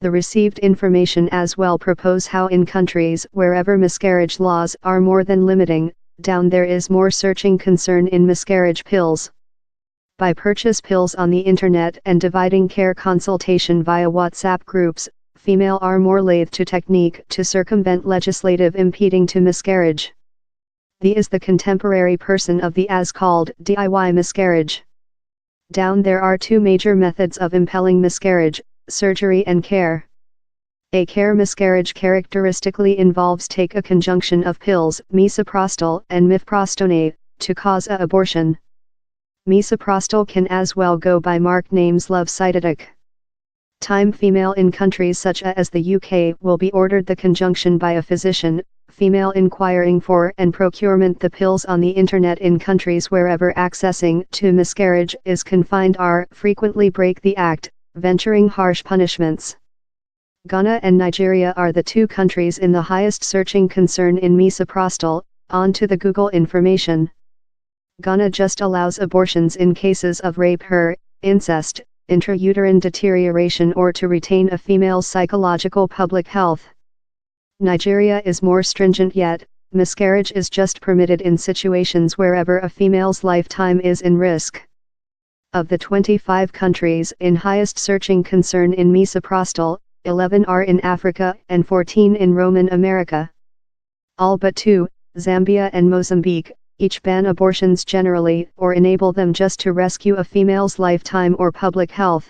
The received information as well propose how in countries wherever miscarriage laws are more than limiting, down there is more searching concern in miscarriage pills. By purchase pills on the internet and dividing care consultation via WhatsApp groups, female are more lathe to technique to circumvent legislative impeding to miscarriage. The is the contemporary person of the as called DIY miscarriage. Down there are two major methods of impelling miscarriage, surgery and care. A care miscarriage characteristically involves take a conjunction of pills, misoprostol and mifepristone, to cause a abortion. Misoprostol can as well go by mark names Lovcytotic. Time female in countries such as the UK will be ordered the conjunction by a physician, female inquiring for and procurement the pills on the internet in countries wherever accessing to miscarriage is confined are frequently break the act, venturing harsh punishments. Ghana and Nigeria are the two countries in the highest searching concern in misoprostol, on to the Google information. Ghana just allows abortions in cases of rape, incest, intrauterine deterioration or to retain a female's psychological public health. Nigeria is more stringent yet, miscarriage is just permitted in situations wherever a female's lifetime is in risk. Of the 25 countries in highest searching concern in misoprostol, 11 are in Africa and 14 in Roman America. All but 2, Zambia and Mozambique, each ban abortions generally or enable them just to rescue a female's lifetime or public health.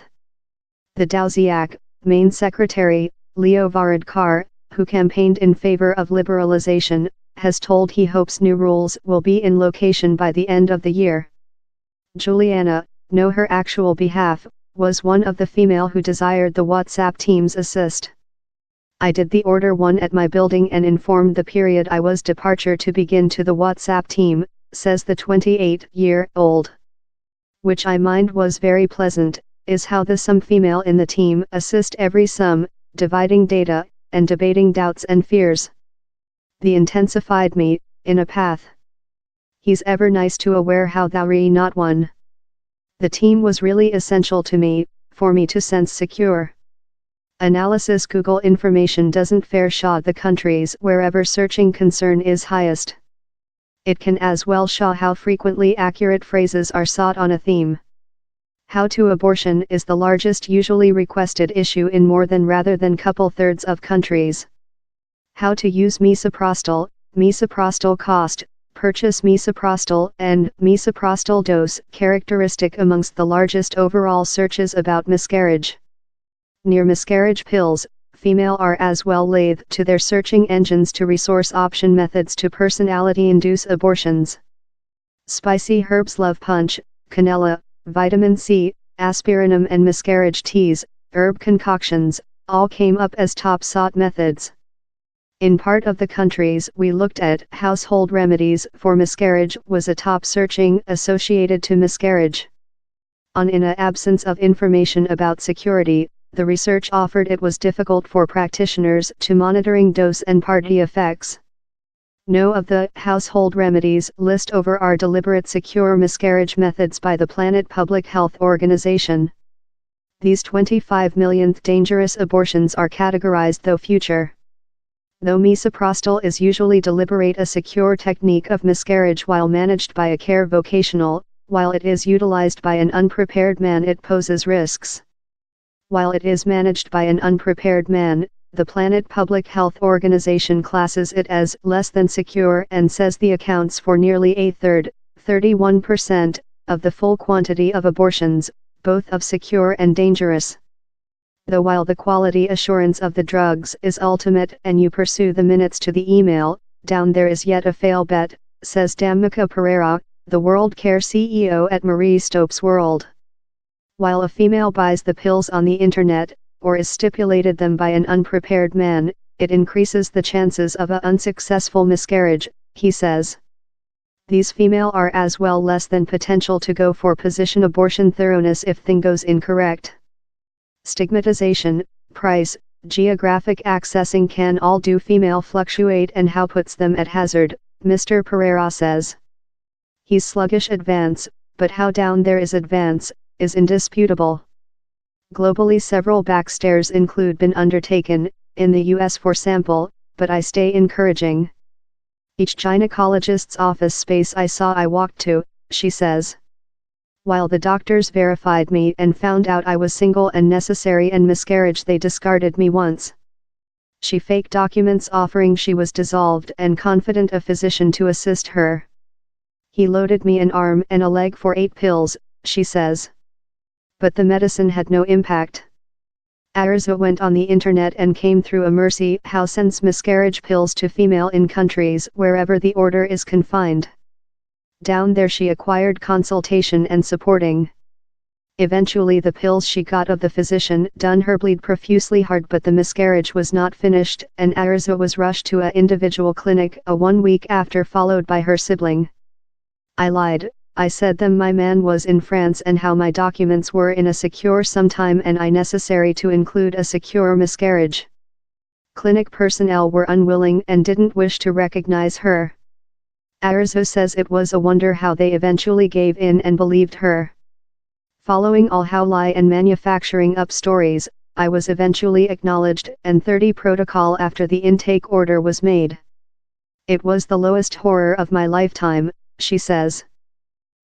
The Dowsiak, Main Secretary, Leo Varadkar, who campaigned in favor of liberalization, has told he hopes new rules will be in location by the end of the year. Juliana, know her actual behalf, was one of the female who desired the WhatsApp team's assist. I did the order one at my building and informed the period I was departure to begin to the WhatsApp team, says the 28-year-old. Which I mind was very pleasant, is how the some female in the team assist every some, dividing data, and debating doubts and fears. The intensified me, in a path. He's ever nice to aware how thou re not one. The team was really essential to me, for me to sense secure. Analysis Google information doesn't fair show the countries wherever searching concern is highest. It can as well show how frequently accurate phrases are sought on a theme. How to abortion is the largest usually requested issue in more than rather than couple thirds of countries. How to use misoprostol, misoprostol cost, purchase misoprostol and misoprostol dose characteristic amongst the largest overall searches about miscarriage. Near miscarriage pills, female are as well lathe to their searching engines to resource option methods to personality-induce abortions. Spicy herbs love punch, canela, vitamin C, aspirinum and miscarriage teas, herb concoctions, all came up as top sought methods. In part of the countries we looked at, household remedies for miscarriage was a top searching associated to miscarriage. In an absence of information about security, the research offered it was difficult for practitioners to monitoring dose and party effects. No of the household remedies list over are deliberate secure miscarriage methods by the Planet Public Health Organization. These 25 millionth dangerous abortions are categorized though future. Though misoprostol is usually deliberate a secure technique of miscarriage while managed by a care vocational, while it is utilized by an unprepared man it poses risks. While it is managed by an unprepared man, the Planet Public Health Organization classes it as less than secure and says the accounts for nearly a third, 31%, of the full quantity of abortions, both of secure and dangerous. Though while the quality assurance of the drugs is ultimate and you pursue the minutes to the email, down there is yet a fail bet, says Damika Pereira, the World Care CEO at Marie Stopes World. While a female buys the pills on the internet, or is stipulated them by an unprepared man, it increases the chances of a unsuccessful miscarriage, he says. These female are as well less than potential to go for position abortion thoroughness if thing goes incorrect. Stigmatization, price, geographic accessing can all do female fluctuate and how puts them at hazard, Mr. Pereira says. He's sluggish advance, but how down there is advance, is indisputable. Globally several backstairs include been undertaken, in the US for sample, but I stay encouraging. Each gynecologist's office space I walked to, she says. While the doctors verified me and found out I was single and necessary and miscarriage, they discarded me once. She faked documents offering she was dissolved and confident a physician to assist her. He loaded me an arm and a leg for 8 pills, she says. But the medicine had no impact. Arza went on the internet and came through a Mercy House sends miscarriage pills to female in countries wherever the order is confined. Down there she acquired consultation and supporting. Eventually the pills she got of the physician done her bleed profusely hard, but the miscarriage was not finished and Arza was rushed to a individual clinic 1 week after, followed by her sibling. I lied. I said them my man was in France and how my documents were in a secure sometime and I necessary to include a secure miscarriage. Clinic personnel were unwilling and didn't wish to recognize her. Arza says it was a wonder how they eventually gave in and believed her. Following all how lie and manufacturing up stories, I was eventually acknowledged and 30 protocol after the intake order was made. It was the lowest horror of my lifetime, she says.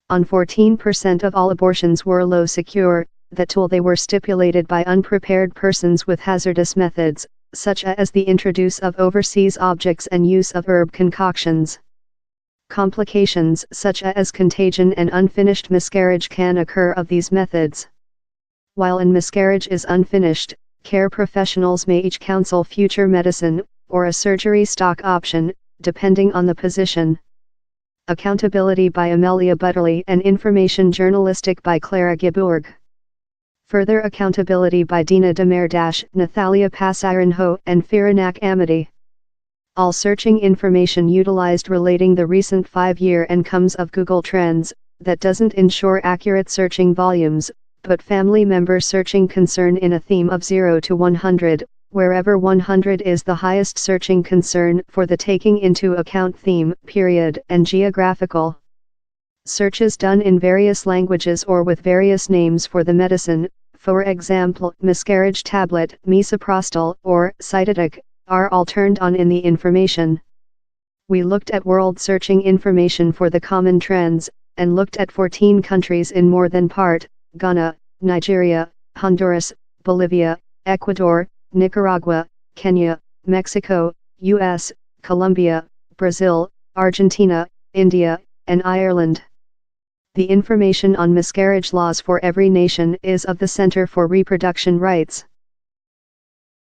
On 14% of all abortions were low secure, that tool they were stipulated by unprepared persons with hazardous methods, such as the introduce of overseas objects and use of herb concoctions. Complications such as contagion and unfinished miscarriage can occur of these methods. While an miscarriage is unfinished, care professionals may each counsel future medicine, or a surgery stock option, depending on the position. Accountability by Amelia Butterly and information journalistic by Clara Giburg. Further accountability by Dina Demerdash, Nathalia Pasarinho and Firanak Amity. All searching information utilized relating the recent 5-year and comes of Google Trends, that doesn't ensure accurate searching volumes, but family member searching concern in a theme of 0 to 100, wherever 100 is the highest searching concern for the taking into account theme, period, and geographical. Searches done in various languages or with various names for the medicine, for example, miscarriage tablet, misoprostol, or cytotic, are all turned on in the information. We looked at world searching information for the common trends, and looked at 14 countries in more than part, Ghana, Nigeria, Honduras, Bolivia, Ecuador, Nicaragua, Kenya, Mexico, US, Colombia, Brazil, Argentina, India, and Ireland. The information on miscarriage laws for every nation is of the Center for Reproduction Rights.